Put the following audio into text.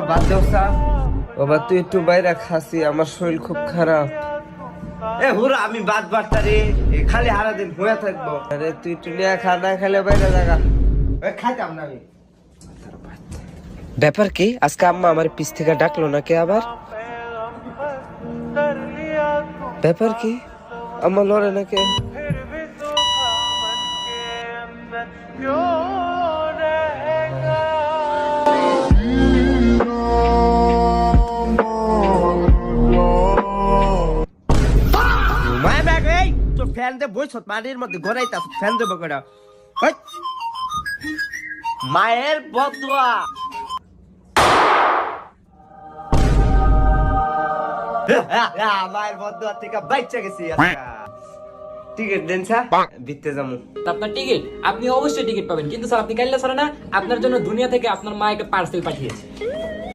বাদ দেও স্যার। বাবা তুই একটু বাইরে খাসি, আমার শরীর খুব খারাপ। এ হুরা আমি বাদ বাড়তারি খালি হারা দিন হয়ে থাকবো। আরে তুই একটু নিয়ে খা, না খেলে বাইরে জায়গা খাইতাম না আমি। ব্যাপার কি আজকে আম্মা আমার পিছ থেকে ডাকলো নাকি আবার? ব্যাপার কি আম্মা লড়ে নাকি? ফ্যান দে বইছ মাটির মধ্যে ঘোরাইতাছ, ফ্যান দেবো কেডা? মায়ের বদুয়া। মায়ের বদুয়া থেকে বাইচা গেছি। টিকিট দেন স্যার, ভিতরে যাবো। আপনার টিকিট আপনি অবশ্যই টিকিট পাবেন, কিন্তু স্যার আপনি কাইল্লা ছাড়া না, আপনার জন্য দুনিয়া থেকে আপনার মা একটা পার্সেল পাঠিয়েছে।